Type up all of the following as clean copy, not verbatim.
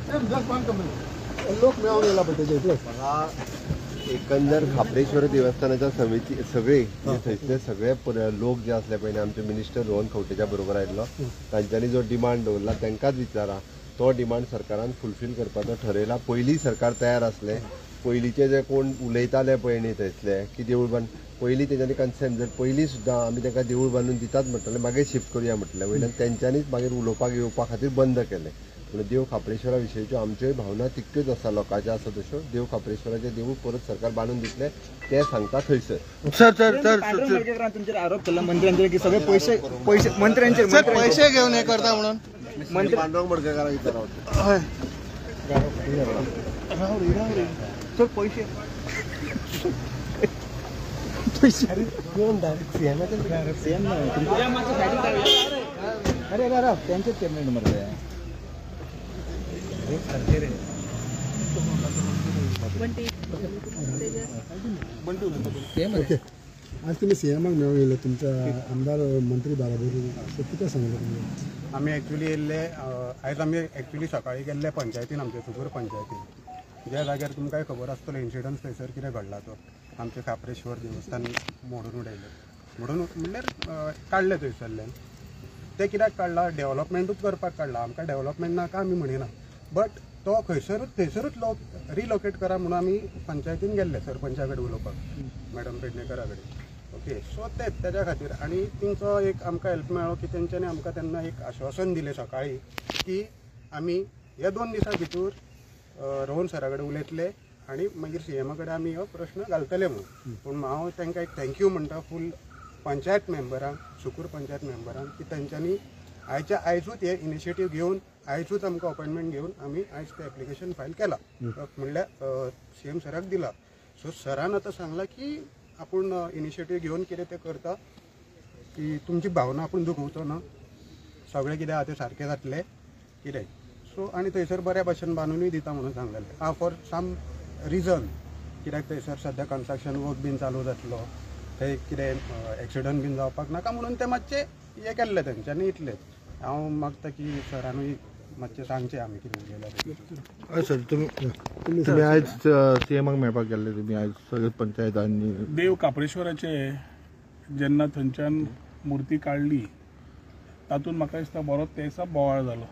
लोक मेळून येयला पडटा म्हाका एकंदर खापरेश्वर देवस्थानाच्या समिती सगळे थंयसले सगळे लोक जे असले पळय आमचे मिनिस्टर रोहन खंवटेच्या बरोबर आयिल्लो तांच्यांनी जो डिमांड दवरला तांकांच विचारा तो डिमांड सरकारान फुलफील करपाचो ठरयला. पयलीं सरकार तयार आसले पयलींचे जे कोण उलयताले पळय न्ही थंयसले की देवूळ बांद पयलीं तेंच्यांनी कन्सेंट जर पयलीं सुद्दां आमी तांकां देवूळ बांदून दितात म्हटलें मागीर शिफ्ट करुया म्हटलें वयल्यान तेंच्यांनीच मागीर उलोवपाक येवपा खातीर बंद केलें. पूण देव खापरेश्वरा विशयीच्यो आमच्योय भावना तितक्योच आसा लोकांच्या आसा तश्यो. देव खापरेश्वराचें देवूळ परत सरकार बांदून दितलें तें सांगता थंयसर. तुमचेर आरोप केला मंत्र्यांचेर की सगळे पैसे मंत्र्यांचेर पैसे घेवन हे करता म्हणून पांडुरंग मडकयकाराक विचारता हय सर पैसे घेवन डायरेक्ट सीएम अरे राव त्यांचेच पेमेंट मरते आज तुम्ही सीएमाक मेळून येयले तुमच्या आमदार मंत्री बाराबोर कितें सांगले तुमी? आमी एक्चुली येयल्ले आयज आमी एक्चुली सकाळी गेल्ले पंचायतीन आमचे सुगूर पंचायतीन ज्या जाग्यार तुमकांय खबर आसतलो इन्सिडन्स थंयसर कितें घडला तो आमचे खापरेश्वर देवस्थान मोडून उडयलें म्हणून म्हणल्यार काडले थंयसरल्यान. ते कित्याक काडला डेव्हलपमेंटूच करपाक काडला. आमकां डेव्हलपमेंट नाका आमी म्हणिना बट तो थंयसरूच लोक रिलोकेट करा म्हणून आमी पंचायतीन गेल्ले सरपंचा कडेन उलोवपाक मॅडम पेडणेकरा कडेन. ओके सो तेच्या खातीर आनी तेंचो एक आमकां हेल्प मेळ्ळो की तेंच्यांनी आमकां तेन्ना एक आश्वासन दिलें सकाळीं की आमी ह्या 2 दिसां भितर रोहन सरा कडेन उलयतले आनी मागीर सीएमा कडेन आमी हो प्रश्न घालतले म्हणून. पूण हांव तांकां एक थँक्यू म्हणटा फूल पंचायत मेंबरांक सुकूर पंचायत मेंबरांक की तेंच्यांनी आयजूच हे इनिशिएटीव घेवन आयजूच आमकां अपॉइंटमेंट घेवन आमी आयज तें एप्लिकेशन फायल केलां म्हणल्यार सीएम सराक दिला. सो सरान आतां सांगलां की आपूण इनिशिएटीव घेवन कितें तें करता की तुमची भावना आपूण दुखोवचो ना सगळें कितें आहा तें सारकें जातलें कितें. सो आनी थंयसर बऱ्या भशेन बांदूनय दिता म्हणून सांगलेलें फॉर सम रिजन कित्याक थंयसर सद्या कन्स्ट्रक्शन वर्क बीन चालू जातलो थंय कितें एक्सिडंट बीन जावपाक नाका म्हणून तें मातशें हें केल्लें तेंच्यांनी इतलेंच. हांव मागता की सरानूय मातशें सांगचें आमी कितें उलयलां. हय सर तुमी आयज सीएमाक मेळपाक गेल्ले तुमी आयज सगळे पंचायतांनी देव खापरेश्वराचे जेन्ना थंयच्यान मुर्ती काडली तातूंत म्हाका दिसता बरो तेसा बोवाळ जालो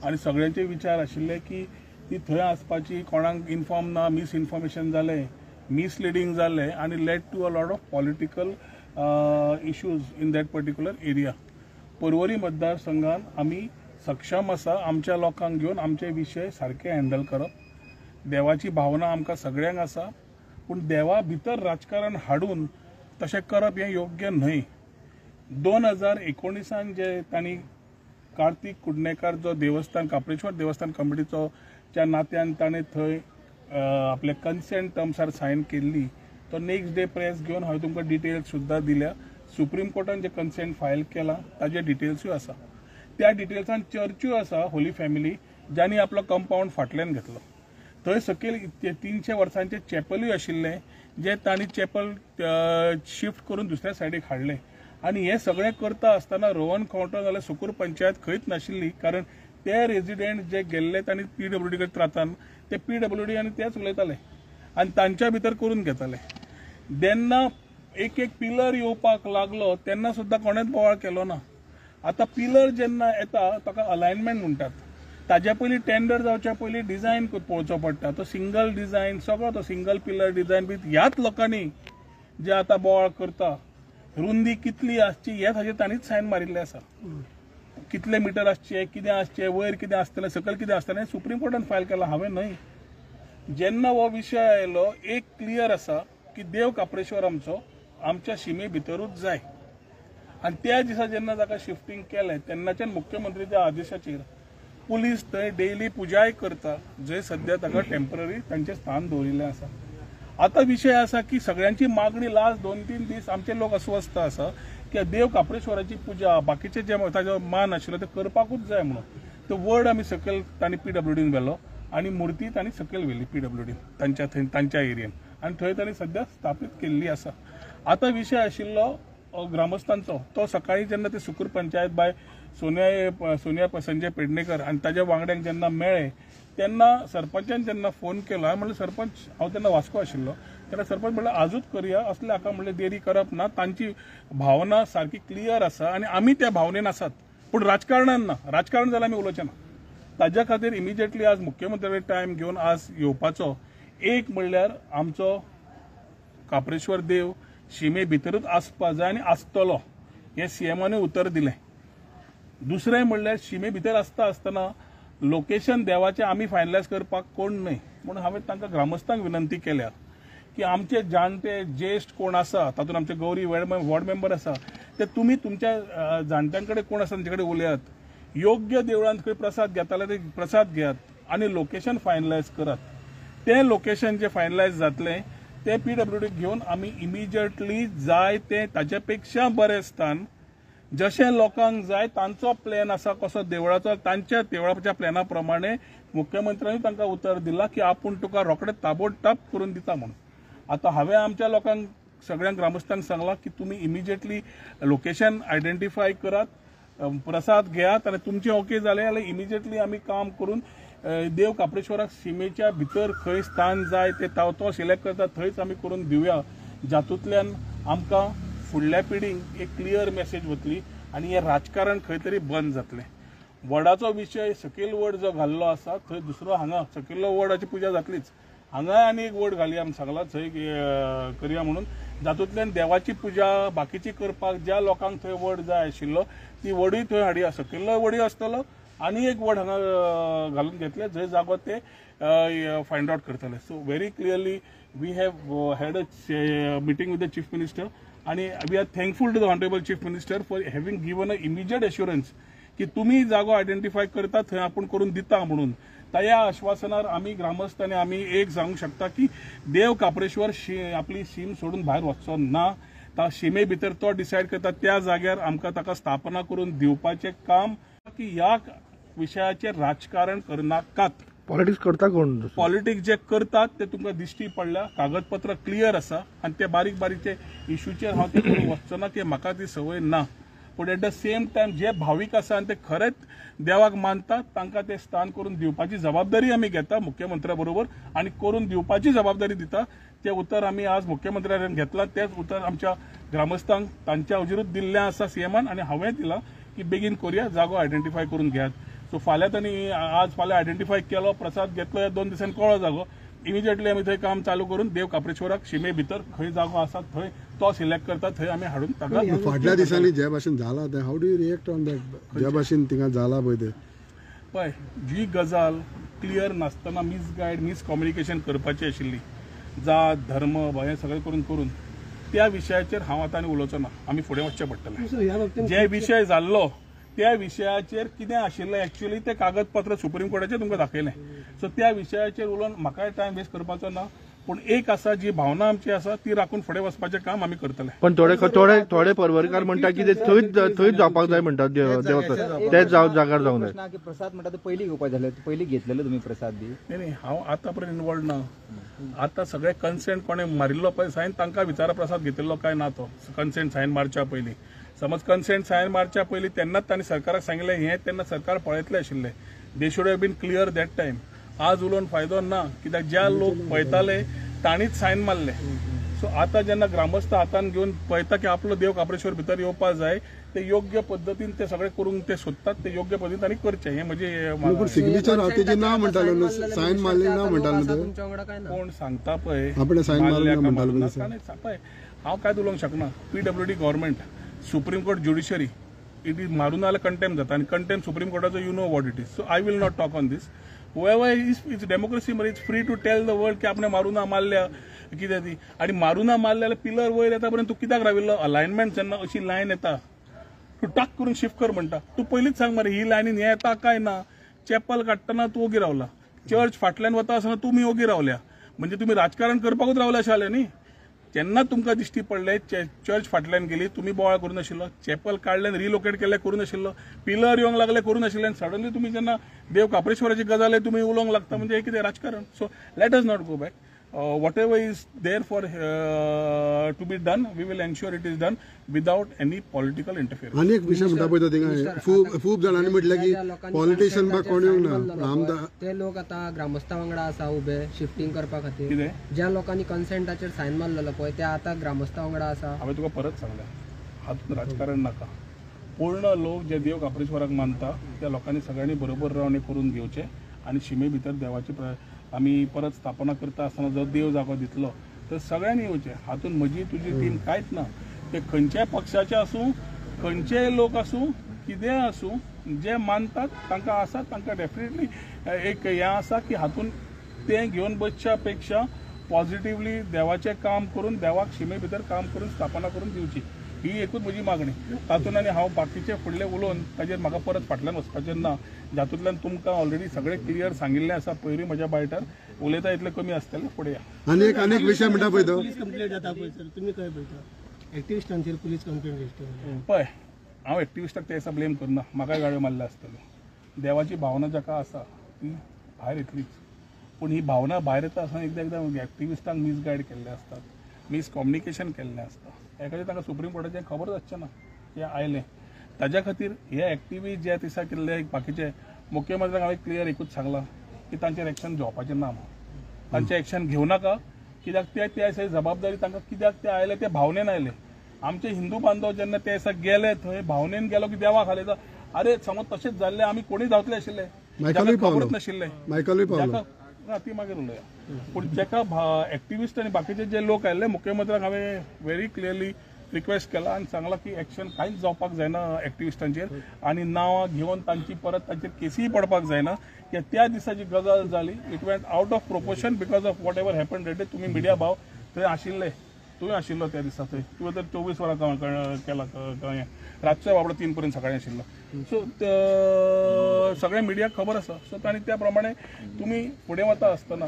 आनी सगळ्यांचे विचार आशिल्ले की ती थंय आसपाची कोणाक इन्फॉर्म ना मिसइन्फॉर्मेशन जालें मिसलिडींग जालें आनी lead to a lot of political issues in that particular area. Porvorim मतदारसंघान आमी सक्षम आसा आमच्या लोकांक घेवन आमचे विशय सारके हँडल करप. देवाची भावना आमकां सगळ्यांक आसा पूण देवा भितर राजकारण हाडून तशें करप हें योग्य न्हय. 2019 जे तांणी कार्तिक कुडणेकार जो देवस्थान खापरेश्वर देवस्थान कमिटीचो ज्या नात्यान ताणें थंय आपले कन्सेंट टर्म्सार सायन केल्ली तो नेक्स्ट डे प्रेस घेवन हांवें तुमकां डिटेल्स सुद्दां दिल्या. सुप्रीम कोर्टान जे कन्सेंट फायल केला ताजे डिटेल्सूय आसा. त्या डिटेल्सान चर्च्यो आसा होली फॅमिली ज्यांनी आपलो कंपाऊंड फाटल्यान घेतलो. थंय सकयल 300 वर्सांचे चॅपलूय आशिल्ले जे तांणी चॅपल शिफ्ट करून दुसऱ्या सायडीक हाडले आनी हे सगळें करता आसतना रोहन खंवटो जाल्यार सुकूर पंचायत खंयच नाशिल्ली कारण ते रेजिडेंट जे गेल्ले तांणी PWD कडेन त्रातान ते PWD आनी तेच उलयताले आनी तांच्या भितर करून घेताले. जेन्ना एक पिलर येवपाक लागलो तेन्ना सुद्दां कोणेच बोवाळ केलो ना. आतां पिलर जेन्ना येता ताका अलायनमेंट म्हणटात. ताज्या पयलीं टेंडर जावच्या पयलीं डिझायन पळोवचो पडटा. तो सिंगल डिझायन सगळो तो सिंगल पिलर डिझायन बी ह्याच लोकांनी जे आतां बोवाळ करता रुंदी कितली आसची हे हाजेर तांणीच सायन मारिल्ले आसा. कितले मिटर आसचे कितें आसचें वयर कितें आसतलें सकयल कितें आसतलें सुप्रीम कोर्टान फायल केलां हांवें न्हय. जेन्ना हो विशय आयलो एक क्लियर आसा की देव खापरेश्वर आमचो आमच्या शिमे भितरूच जाय आनी त्या दिसा जेन्ना ताका शिफ्टिंग केलें तेन्नाच्यान मुख्यमंत्रीच्या आदेशाचेर पुलीस थंय डेली पुजाय करता जंय सद्या ताका टेम्पररी तांचें स्थान दवरिल्लें आसा. आतां विशय आसा की सगळ्यांची मागणी लास्ट 2-3 दीस आमचे लोक अस्वस्थ आसा की देव खापरेश्वराची पुजा बाकीचे जे ताजो मान आशिल्लो ते करपाकूच जाय म्हणून. तो वर्ड आमी सकयल तांणी PWDन व्हेलो आनी मुर्ती तांणी सकयल व्हेली PWDन तांच्या एरियेन आनी थंय तांणी सद्या स्थापीत केल्ली आसा. आतां विशय आशिल्लो ग्रामस्थांचो तो सकाळी जेन्ना ते सुकूर पंचायत बाय सोनिया संजय पेडणेकर आणि ताज्या वांगड्यांक जेन्ना मेळ्ळे तेन्ना सरपंचान जेन्ना फोन केलो हांवें म्हणलें सरपंच हांव तेन्ना वास्को आशिल्लो तेन्ना सरपंच म्हणलें आजूच करया असले हाका म्हणलें देरी करप ना तांची भावना सारकी क्लियर आसा आनी आमी त्या भावनेन आसात पूण राजकारणान ना राजकारण जाल्यार आमी उलोवचें ना ताज्या खातीर इमिजिएटली आज मुख्यमंत्र्याचे टायम घेवन आज येवपाचो एक म्हणल्यार आमचो काप्रेश्वर देव शिमे भितरूच आसपा जाय आनी आसतलो हें सीएमानूय उतर दिलें दुसरें म्हणल्यार शिमे भितर आसतना लोकेशन देवाचें आमी फायनलायज करपाक कोण न्हय म्हणून हांवें तांकां ग्रामस्थांक विनंती केल्या की आमचे जाणटे ज्येश्ठ कोण आसा तातूंत आमचे गौरी वॉर्ड मेंबर आसा ते तुमी तुमच्या जाणट्यां कडेन कोण आसा तांचे कडेन उलयात योग्य देवळांत खंय प्रसाद घेताले ते प्रसाद घेयात आनी लोकेशन फायनलायज करात तें लोकेशन जें फायनलायज जातलें ते PWD घेवन आमी इमिजिएटली जाय तें ताचे पेक्षा बरें स्थान जशें लोकांक जाय तांचो प्लॅन आसा कसो देवळाचो तांच्या देवळाच्या प्लॅना प्रमाणे मुख्यमंत्र्यांनी तांकां उतर दिलां की आपूण तुका रोखडें ताबडतोब करून दिता म्हणून आतां हांवें आमच्या लोकांक सगळ्यांक ग्रामस्थांक सांगलां की तुमी इमिजिएटली लोकेशन आयडेंटिफाय करात प्रसाद घेयात आनी तुमचें ओके जालें जाल्यार इमिजिएटली आमी काम करून देव काप्रेश्वराक शिमेच्या भितर खंय स्थान जाय ते तो सिलेक्ट करता थंयच आमी करून दिवया जातूंतल्यान आमकां फुडल्या पिढीक एक क्लियर मेसेज वतली आनी हें राजकारण खंय तरी बंद जातलें वडाचो विशय सकयल वड जो घाल्लो आसा थंय दुसरो हांगा सकयल्लो वडाची पुजा जातलीच हांगा आनी एक वड घालया आमी सांगला थंय करया म्हणून जातूंतल्यान देवाची पुजा बाकीची करपाक ज्या लोकांक थंय वड जाय आशिल्लो ती वडूय थंय हाडया सकयल्लो वडूय आसतलो आनी एक वड हांगा घालून घेतले जंय जागो ते फायंड आउट करतले so very clearly we have had a meeting with the chief minister आणि we are thankful to the honourable chief minister for having given a immediate assurance की तुम्ही जागो आयडेंटिफाय करता थंय आपण करून दिता म्हणून त्या आश्वासनार आम्ही ग्रामस्थांनी आम्ही एक सांगू शकता की देव काप्रेश्वर आपली सीम सोडून भायर वचचो ना ता शिमे भितर तो डिसायड करता त्या जाग्यार आमकां ताका स्थापना करून दिवपाचें काम की ह्या विशयाचेर राजकारण करनाकात पॉलिटिक्स करता कोण पॉलिटिक्स जे करतात ते तुमकां दिश्टी पडल्या कागदपत्र क्लियर आसा आनी ते बारीक बारीक ते इश्यूचेर हांव ते करून वचचो ना की म्हाका ती संवय ना पूण एट द सेम टायम जे भावीक आसा आनी ते खरेंच देवाक मानतात तांकां ते स्थान करून दिवपाची जबाबदारी आमी घेता मुख्यमंत्र्या बरोबर आनी करून दिवपाची जबाबदारी दिता ते उतर आमी आज मुख्यमंत्र्यान घेतलां तेच उतर आमच्या ग्रामस्थांक तांच्या हुजीरूच दिल्लें आसा सीएमान आनी हांवें दिलां की बेगीन करुया जागो आयडेंटिफाय करून घेयात सो फाल्यां तांणी आज फाल्यां आयडेंटिफाय केलो प्रसाद घेतलो ह्या 2 दिसांनी कळ्ळो जागो इमिजिएटली आमी थंय काम चालू करून देव काप्रेश्वराक शिमे भितर खंय जागो आसा थंय तो सिलेक्ट करता थंय आमी हाडून ताका फाटल्या दिसांनी जे भाशेन जाला ते how do you react on that ज्या भाशेन थिंगा जाला पळय ते पळय जी गजाल क्लियर नासतना मिसकम्युनिकेशन करपाची आशिल्ली जात धर्म हें सगळें करून त्या विशयाचेर हांव आतां आनी उलोवचो ना आमी फुडें वचचें पडटलें जे विशय जाल्लो त्या विशयाचेर कितें आशिल्लें एक्चुअली ते कागदपत्र सुप्रीम कोर्टाचेर तुमकां दाखयलें सो त्या विशयाचेर उलोवन म्हाकाय टायम वेस्ट करपाचो ना पूण एक आसा जी भावना आमची आसा ती राखून फुडें वचपाचें काम आमी करतले पण थोडे परवरकार म्हणटा की थंयच जावपाक जाय म्हणटात तेच जाग्यार जावंक जाय की प्रसाद म्हणटा तो पयलीं घेवपाक जाय पयलीं घेतलेलो तुमी प्रसाद बी नाही हांव आतां पर्यंत इनवॉल्ड ना आतां सगळे कन्सेंट कोणें मारिल्लो पळय सायन तांकां विचारा प्रसाद घेतिल्लो काय ना तो कन्सेंट सायन मारच्या पयलीं समज कन्सेंट सायन मारच्या पयलीं तेन्नाच तांणी सरकाराक सांगिल्लें हें तेन्ना सरकार पळयतलें आशिल्लें they should have been clear that time आज उलोवन फायदो ना कित्याक ज्या लोक पळयताले तांणीच सायन मारले सो आतां जेन्ना ग्रामस्थ हातान घेवन पळयता की आपलो देव काप्रेश्वर भितर येवपाक जाय ते योग्य पद्दतीन ते सगळे करूंक ते सोदतात ते योग्य पद्दतीन तांणी करचें हें म्हणजे सिग्नेचर हांव तेजें ना म्हणटालो न्हू सायन मारलें ना म्हणटालो न्हू कोण सांगता पळय आपणें सायन मारलें ना म्हणटालो पळय हांव काय उलोवंक शकना PWD government supreme court judiciary it is मारून जाल्यार कंटेम जाता आनी कंटेम सुप्रीम कोर्टाचो you know what it is so I will not talk on this whoever is democracy मध्ये it's free to tell the world की आपणे मारुना मारल्या कितें ती आनी मारुना मारल्या पिलर वयर येता पर्यंत तूं कित्याक राविल्लो अलायनमेंट जेन्ना अशी लायन येता तूं टाक करून शिफ्ट कर म्हणटा तूं पयलींच सांग मरे ही लायनीन हें येता काय ना चॅपल काडटना तूं ओगी रावला चर्च फाटल्यान वता आसतना तुमी ओगी रावल्या म्हणजे तुमी राजकारण करपाकूच रावले आशिल्ले न्ही तेन्ना तुमकां दिश्टी पडलें चर्च फाटल्यान गेली तुमी बोवाळ करून नाशिल्लो चॅपल काडल्यान रिलोकेट केल्लें करून नाशिल्लो पिलर येवंक लागले करून नाशिल्ले आनी सडनली तुमी जेन्ना देव काप्रेश्वराची गजाल तुमी उलोवंक लागता म्हणजे कितें राजकारण so let us not go back whatever is there for to be done, we will ensure it is done without any political interference. आणि एक विषय म्हणटा पळय तो थिंगा खूब जाणांनी म्हटलं की पॉलिटिशियन बा कोण येवंक ना आमदार ते लोक आता ग्रामस्था वांगडा आसा उभे शिफ्टिंग करपा खातीर कितें ज्या लोकांनी कन्सेंटाचेर सायन मारलेलो पळय ते आता ग्रामस्था वांगडा आसा हांवें तुका परत सांगलें हातूंत राजकारण नाका पूर्ण लोक जे देव काप्रेश्वराक मानता त्या लोकांनी सगळ्यांनी बरोबर रावन हे करून घेवचें आनी शिमे भितर देवाची आमी परत स्थापना करता आसतना जो देव जागो दितलो तर सगळ्यांनी येवचें हातूंत म्हजी तुजी टीम कांयच ना ते खंयच्याय पक्षाचे आसूं खंयचेय लोक आसूं कितेंय आसूं जे मानतात तांकां आसा तांकां डेफिनेटली एक हें आसा की हातूंत तें घेवन बसच्या पेक्षा पॉझिटिव्हली देवाचें काम करून देवाक शिमे भितर काम करून स्थापना करून दिवची ही एकूच म्हजी मागणी तातूंत आनी हांव बाकीचे फुडले उलोवन ताजेर म्हाका परत फाटल्यान वचपाचें ना जातूंतल्यान तुमकां ऑलरेडी सगळें क्लियर सांगिल्लें आसा पयलीं म्हज्या बायटार उलयता इतलें कमी आसतलें फुडें या आनी एक विषय म्हणटा पळय तो पुलीस कंप्लेंट जाता पळय सर तुमी खंय पळयता एक्टिविस्टांचेर पुलीस कंप्लेंट रजिस्टर पळय हांव एक्टिविस्टाक ते दिसा ब्लेम करना म्हाकाय गाळ्यो मारल्यो आसतल्यो देवाची भावना जाका आसा ती भायर येतलीच पूण ही भावना भायर येता आसतना एकदां एक्टिविस्टांक मिसगायड केल्ले आसतात मिसकम्युनिकेशन केल्लें आसता एखादें तांकां सुप्रीम कोर्टाचें खबर आसचें ना हे आयलें ताज्या खातीर हे एक्टिविस्ट जे दिसा केल्ले बाकीचे मुख्यमंत्र्याक हांवें क्लियर एकूच सांगलां की तांचेर एक्शन घेवपाचें ना म्हणून तांचें एक्शन घेवं नाका कित्याक ते दिसा जबाबदारी तांकां कित्याक ते आयले ते भावनेन आयले आमचे हिंदू बांदव जेन्ना ते दिसा गेले थंय भावनेन गेलो की देवा खाली अरे समज तशेंच जाल्लें आमी कोणी जावतले आशिल्ले खबरच नाशिल्लें मायकलूय पावलो ना ती मागीर उलया पूण जेका एक्टिविस्ट आनी बाकीचे जे लोक आयले मुख्यमंत्र्याक हांवें व्हेरी क्लियरली रिक्वेस्ट केला आनी सांगला की एक्शन कांयच जावपाक जायना एक्टिविस्टांचेर आनी नांवां घेवन तांची परत तांचेर केसीय पडपाक जायना की त्या दिसाची गजाल जाली it went out of proportion because of whatever happen that तुमी मिडिया भाव थंय आशिल्ले तुवें आशिल्लो त्या दिसा थंय तुवें तर 24 वरां केला रातचो बाबडो 3 पर्यंत सकाळीं आशिल्लो सो सगळ्या मिडियाक खबर आसा सो तांणी त्या प्रमाणे तुमी फुडें वता आसतना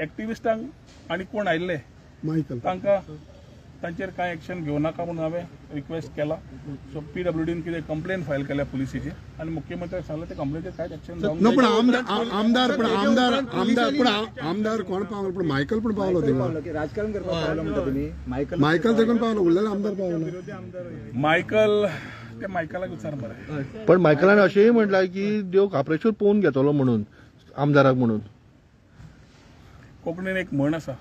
एक्टिविस्टांक आनी कोण आयिल्ले मायकल तांकां तांचेर कांय एक्शन घेवं नाका म्हणून हांवें रिक्वेस्ट केला सो PWDन कितें कंप्लेन फायल केल्या पुलिसीची आनी मुख्यमंत्र्याक सांगलें ते कंप्लेनीचेर कांयच एक्शन जावंक पूण आमदार कोण पावलो पूण मायकल पण पावलो थिंगा राजकारण करपाक पावलो म्हणटा तुमी मायकल देखून पावलो उरलेले आमदार पावलो मायकल ते मायकलाक विचार मरे पण मायकलान अशेंय म्हटलां की देव काप्रेश्वर पळोवन घेतलो म्हणून आमदाराक म्हणून कोंकणीन एक म्हण आसा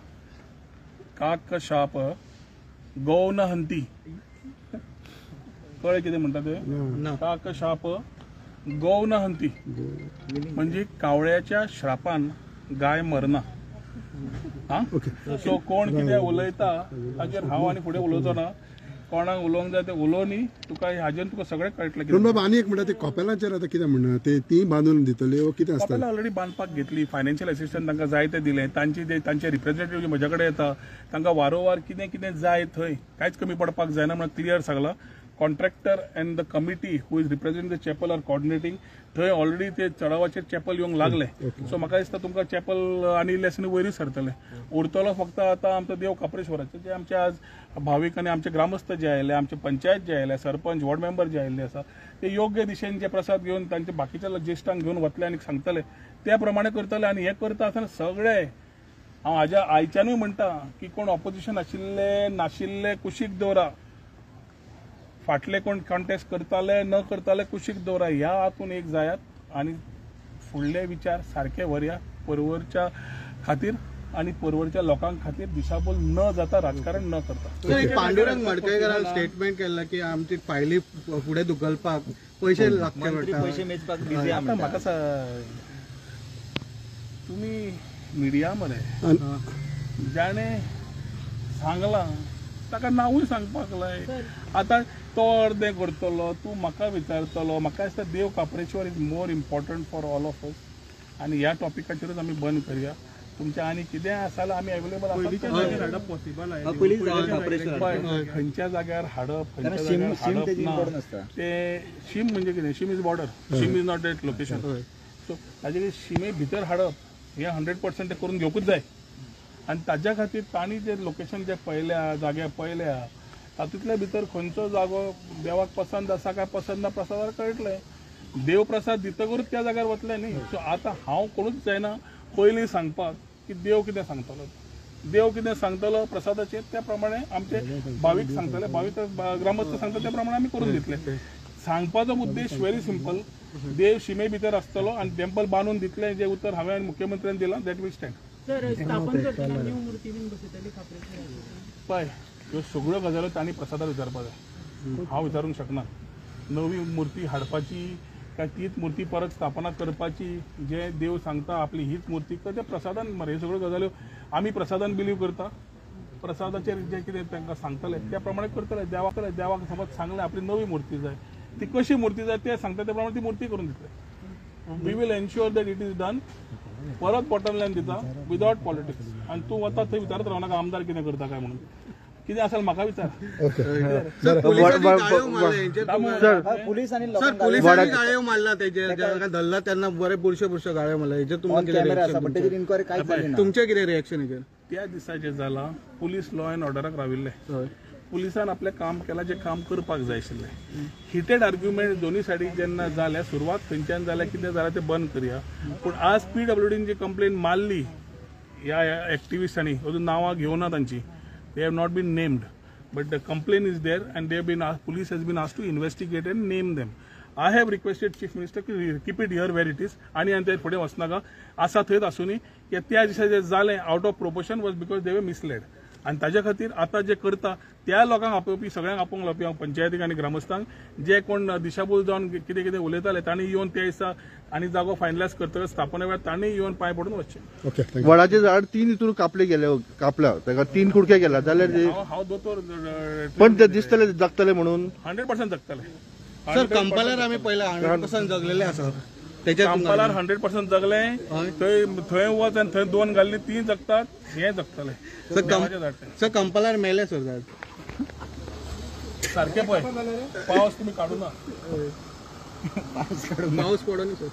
काक शाप गौ न हंती कळ्ळें कितें म्हणटा ते काक शाप गौ न हंती म्हणजे कावळ्याच्या श्रापान गाय मरना हा सो कोण कितें उलयता ताचेर हांव आनी फुडें उलोवचो ना कोणाक उलोवंक जाय ते उलोवनी तुका हाजेर तुका सगळें कळटलें पूण बाबा आनी एक म्हणटा ते कॉपेलाचेर आतां कितें म्हणना ते ती बांदून दितले वो कितें आसता ऑलरेडी बांदपाक घेतली फायनान्शियल असिस्टंट तांकां जाय ते दिलें तांचे रिप्रेझेंटेटिव्ह म्हज्या कडेन येता तांकां वारंवार कितें कितें जाय थंय कांयच कमी पडपाक जायना म्हणून क्लियर सांगलां contractor and the committee who is represent the chapel are coordinating थंय ऑलरेडी ते चडावाचेर चॅपल येवंक लागले सो म्हाका दिसता तुमकां चॅपल आनी इल्ले आसतना वयर सरतले उरतलो फक्त आतां आमचो देव काप्रेश्वराचे जे आमचे आज भावीक आनी आमचे ग्रामस्थ जे आयले आमचे पंचायत जे आयले सरपंच वॉर्ड मेंबर जे आयिल्ले आसा ते योग्य दिशेन जे प्रसाद घेवन तांचे बाकीच्या ज्येश्ठांक घेवन वतले आनी सांगतले त्या प्रमाणे करतले आनी हे करता आसतना सगळे हांव हाज्या आयच्यानूय म्हणटा की कोण ऑपोजिशन आशिल्ले नाशिल्ले कुशीक दवरा फाटले कोण कॉन्टेस्ट करताले न करताले कुशीक दवरा ह्या हातून एक जायात आनी फुडले विचार सारखे व्हरया परवरच्या खातीर आनी परवरच्या लोकांक खातीर दिशाभूल न जाता राजकारण न करता पांडुरंग मडकयकरान स्टेटमेंट केला की आमची फायली फुडें धुकलपाक पयशे लागचे पडटा पैसे मेजपाक बिझी आता म्हाका तुम्ही मिडिया मध्ये ज्याने सांगला ताका नांवूय सांगपाक लाय आता तो अर्दें करतलो तूं म्हाका विचारतलो म्हाका दिसता देव Kapreshwar is more important for all of us आनी ह्या टॉपिकाचेरूच आमी बंद करया तुमचें आनी कितें आसा आमी अवेलेबल खंयच्या जाग्यार हाडप खंयच्या जाग्यार हाडप ना ते शीम म्हणजे कितें शीम इज बॉर्डर शीम is not that location so ताजे शिमे भितर हाडप हे 100% ते करून घेवकूच जाय आनी ताज्या खातीर तांणी जे लोकेशन जे पळयल्या जाग्या पळयल्या तातूंतल्या भितर खंयचो जागो देवाक पसंद आसा काय पसंद ना प्रसादार कळटलें देव प्रसाद दितकूच त्या जाग्यार वतले न्ही सो आतां हांव कोणूच जायना पयलीं सांगपाक की देव कितें सांगतलो देव कितें सांगतलो प्रसादाचेर त्या प्रमाणे आमचे भाविक सांगतले, भाविक ग्रामस्थ सांगतले त्या प्रमाणे आमी करून दितले. सांगपाचो उद्देश व्हेरी सिंपल, देव शिमे भितर आसतलो आनी टेम्पल बांदून दितले, जे उतर हांवें मुख्यमंत्र्यान दिलां दॅट वील स्टँड. पळय ह्यो सगळ्यो गजाल्यो तांणी प्रसादार विचारपाक जाय, हांव विचारूंक शकना. नवी मूर्ती हाडपाची काय तीच मूर्ती परत स्थापना करपाची, जे देव सांगता आपली हीच मूर्ती काय ते प्रसादान मरे, ह्यो सगळ्यो गजाल्यो आमी प्रसादान बिलीव करता. प्रसादाचेर जे कितें तांकां सांगतले त्या प्रमाणे करतले. देवाक समज सांगलें आपली नवी मूर्ती जाय, ती कशी मूर्ती जाय ते सांगता त्या प्रमाणे ती मूर्ती करून दितले. We will ensure that it is done. परत बॉटम लायन दिता विदाउट पॉलिटिक्स. आनी तूं वता थंय विचारत रावनाका आमदार कितें करता काय म्हणून. कितें असेल म्हाका विचार. पोलिसांनी गाळ्यो मारला तेजे धरला त्यांना बरे बुरशे गाळ्यो मारला. हेजेर तुमचें कितें रिएक्शन हेजेर? त्या दिसाचें जाला पुलीस लॉ अँड ऑर्डराक राविल्ले. पुलिसान आपलें काम केलां जें काम करपाक जाय आशिल्लें. हिटेड आर्ग्युमेंट दोनी सायडीक जेन्ना जाल्या, सुरवात खंयच्यान जाल्या, कितें जाल्यार तें बंद करया. पूण आज PWDन जी कंप्लेन मारली ह्या एक्टिविस्टांनी, अजून नांवां घेवना तांची, they have not been named, but the complaint is there and they have been asked, police has been asked to investigate and name them. I have requested Chief Minister to keep it here where it is. आणि ते फुडें वचनाका, आसा थंयच आसुनी. त्या दिसा जे जालें out of proportion was because they वर मिसलेड. आणि ताज्या खातीर आतां जे करता त्या लोकांक आपोवपी, सगळ्यांक आपोवंक लावपी हांव पंचायतीक आनी ग्रामस्थांक, जे कोण दिशाभूल जावन कितें कितें उलयताले तांणी येवन त्या दिसा आनी जागो फायनलायज करतकच स्थापना वेळार तांणी येवन पांय पडून वचचें. वडाचे झाड 3 हितून कापल्या ताका 3 कुडके गेल्या जाल्यार हांव दोतोर पण ते दिसतले जगतले म्हणून 100% जगतले. सर कंपालर आम्ही पहिले 100% जगलेले आसा. कंपालार 100% जगले. थंय वच आनी थंय 2 घालली 3 जगतात, हे जगतले. सर कंपालर मेले सर झाड सारखे पळय, पावस तुम्ही काढू ना, पाऊस पडो न्ही सर.